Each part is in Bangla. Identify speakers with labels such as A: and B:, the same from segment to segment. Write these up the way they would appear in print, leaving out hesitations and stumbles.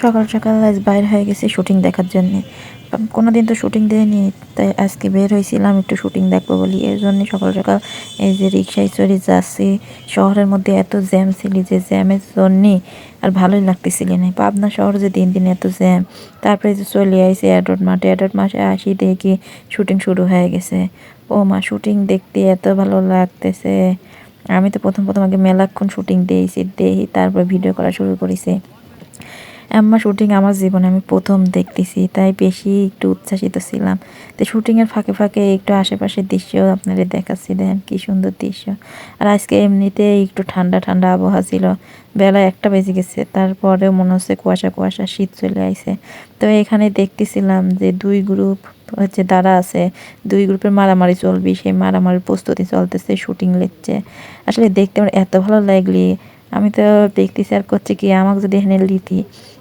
A: সকাল সকাল আজ বাইর হয়ে গেছি শুটিং দেখার জন্যে। কোনোদিন তো শুটিং দেয়নি, তাই আজকে বের হয়েছিলাম একটু শুটিং দেখবো বলি। এর জন্য সকাল সকাল এই যে রিক্সায় চড়ে যাচ্ছি। শহরের মধ্যে এত জ্যাম ছিল যে জ্যামের জন্যে আর ভালোই লাগতেছিল না। পাবনা শহর যে দিন দিন এত জ্যাম। তারপরে যে চলে আইসি এডওয়ার্ড মাসে আসি দেখি শুটিং শুরু হয়ে গেছে। ও মা, শুটিং দেখতে এত ভালো লাগতেছে। আমি তো প্রথম আগে মেলাক্ষণ শুটিং দিয়েছি, তারপর ভিডিও করা শুরু করেছি। আম্মা শুটিং আমার জীবনে আমি প্রথম দেখতেছি, তাই বেশি একটু উচ্ছ্বাসিত ছিলাম। তো শুটিংয়ের ফাঁকে ফাঁকে একটু আশেপাশের দৃশ্য আপনাদের দেখাচ্ছি, দেখেন কি সুন্দর দৃশ্য। আর আজকে এমনিতেই একটু ঠান্ডা ঠান্ডা আবহাওয়া ছিল, বেলা 1টা বেজে গেছে, তারপরেও মনে হচ্ছে কুয়াশা কুয়াশা শীত চলে আইছে। তো এখানে দেখতেছিলাম যে দুই গ্রুপ হচ্ছে দাঁড়া আছে, দুই গ্রুপের মারামারি চলবে, সেই মারামারির প্রস্তুতি চলতেছে, শুটিং লিখছে। আসলে দেখতে আমার এত ভালো লাগলি, আমি তো দেখতেছি আর করছি কি আমাকে যদি এখানে লিতি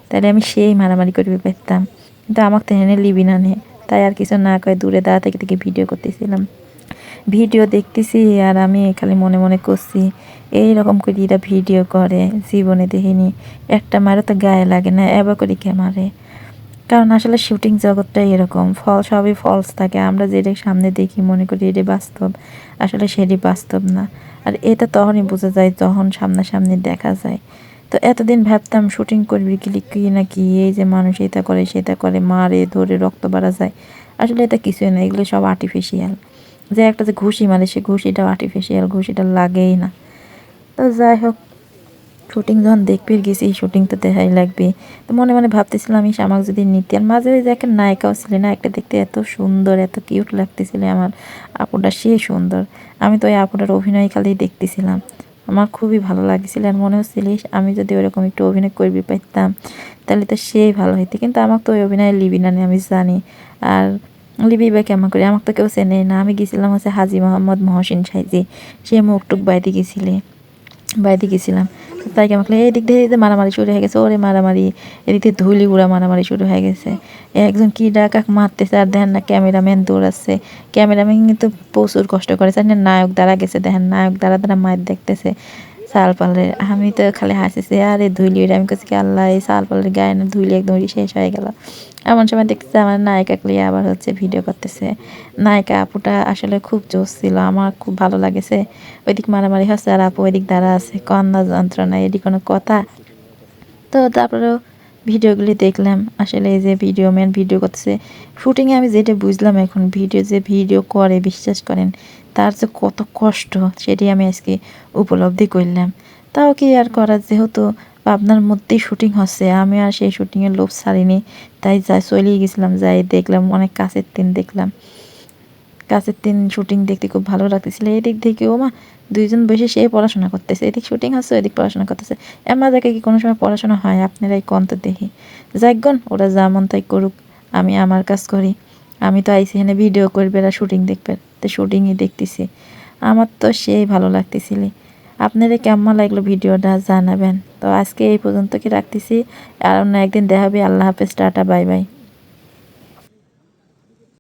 A: তাহলে আমি সেই মারামারি করবে পারতাম, কিন্তু আমাকে তো এনে লিবি না নে। তাই আর কিছু না কয়ে দূরে দাঁড়া থেকে থেকে ভিডিও করতেছিলাম। ভিডিও দেখতেছি আর আমি খালি মনে মনে করছি এইরকম করে এরা ভিডিও করে জীবনে দেখিনি, একটা মারে তো গায়ে লাগে না, এবার করে কে মারে। কারণ আসলে শুটিং জগৎটাই এরকম, সবই ফলস থাকে। আমরা যেটা সামনে দেখি মনে করি এটা বাস্তব, আসলে সেটি বাস্তব না। আর এটা তখনই বোঝা যায় যখন সামনাসামনি দেখা যায়। তো এতদিন ভাবতাম শুটিং করবি কি নাকি, এই যে মানুষ এটা করে সেটা করে, মারে ধরে রক্ত বাড়া যায়। আসলে এটা কিছুই না, এগুলো সব আর্টিফিশিয়াল। যে একটা যে ঘুষি মারে সে ঘুষিটাও আর্টিফিশিয়াল, ঘুষিটা লাগেই না। তো যাই হোক, শুটিং যখন দেখতে গেছি শুটিং তো দেখাই লাগবে। তো মনে মনে ভাবতেছিলাম ইস আমাকে যদি নিতে। আর মাঝে ওই যে একটা নায়িকাও ছিল না একটা, দেখতে এত সুন্দর এত কিউট লাগতেছিল আমার আপুটা, সে সুন্দর। আমি তো ওই আপুটার অভিনয় খালি দেখতেছিলাম, আমার খুবই ভালো লাগছিল। আর মনে হচ্ছিল ইস আমি যদি ওরকম একটু অভিনয় করবি পারতাম তাহলে তো সেই ভালো হইতো, কিন্তু আমাকে তো ওই অভিনয় লিবি না আমি জানি। আর লিবি বা কেমন করে, আমাকে তো কেউ চেনে না। আমি গেছিলাম হচ্ছে হাজী মোহাম্মদ মহসিন সাইজি, সে মুখটুক বাইতে গেছিলাম। তাই আমাকে এই দিক দিয়ে মারামারি শুরু হয়ে গেছে, ওরে মারামারি, এদিক দিয়ে ধুলি উড়া মারামারি শুরু হয়ে গেছে। একজন কি ডাকাক মারতেছে আর দেখেন না ক্যামেরাম্যান দৌড়াচ্ছে। ক্যামেরাম্যান কিন্তু প্রচুর কষ্ট করেছে, আর নায়ক দাঁড়া গেছে, দেখেন নায়ক দাঁড়া মায়ের দেখতেছে শালপালের। আমি তো খালি হাসিছি আর এই ধুলি উড়ে, আমি কাছে কি আল্লাহ এই শালপালের গায়ে না ধুলি একদম শেষ হয়ে গেল। এমন সময় দেখতেছে আমার নায়িকা লিয়ে আবার হচ্ছে ভিডিও করতেছে। নায়িকা আপুটা আসলে খুব জোশ ছিল, আমার খুব ভালো লাগেছে। ওইদিক মারামারি হচ্ছে আর আপু ওইদিক দাঁড়া আছে, কন্যা যন্ত্রণা, এটি কোনো কথা? তো তারপরেও ভিডিওগুলি দেখলাম। আসলে এই যে ভিডিও করতেছে শুটিংয়ে, আমি যেটা বুঝলাম এখন ভিডিও করে বিশ্বাস করেন তার যে কত কষ্ট সেটি আমি আজকে উপলব্ধি করলাম। তাও কি আর করার, যেহেতু পাবনার মধ্যেই শুটিং হচ্ছে, আমি আর সেই শুটিংয়ের লোভ ছাড়িনি। তাই চলেই গেছিলাম, যাই দেখলাম অনেক কাছের দিন দেখলাম। কাছের দিন শুটিং দেখতে খুব ভালো লাগতেছিল। এদিক থেকে ও মা, দুইজন বসে সে পড়াশোনা করতেছে, এদিক শুটিং হচ্ছে ওইদিক পড়াশোনা করতেছে। এমন দেখে কি কোনো সময় পড়াশোনা হয়? আপনারাই কন্ত দেখি। যাকগণ, ওরা যা মন তাই করুক, আমি আমার কাজ করি। আমি তো আইসি এখানে ভিডিও করবে আর শুটিং দেখবে, তো শুটিংই দেখতেছি। আমার তো সেই ভালো লাগতেছিল। আপনারা কেমন লাগলো ভিডিওটা জানাবেন। তো আজকে এই পর্যন্ত কি রাখতেছি, আর অন্য একদিন দেখা হবে। আল্লাহ হাফেজ, টাটা, বাই বাই।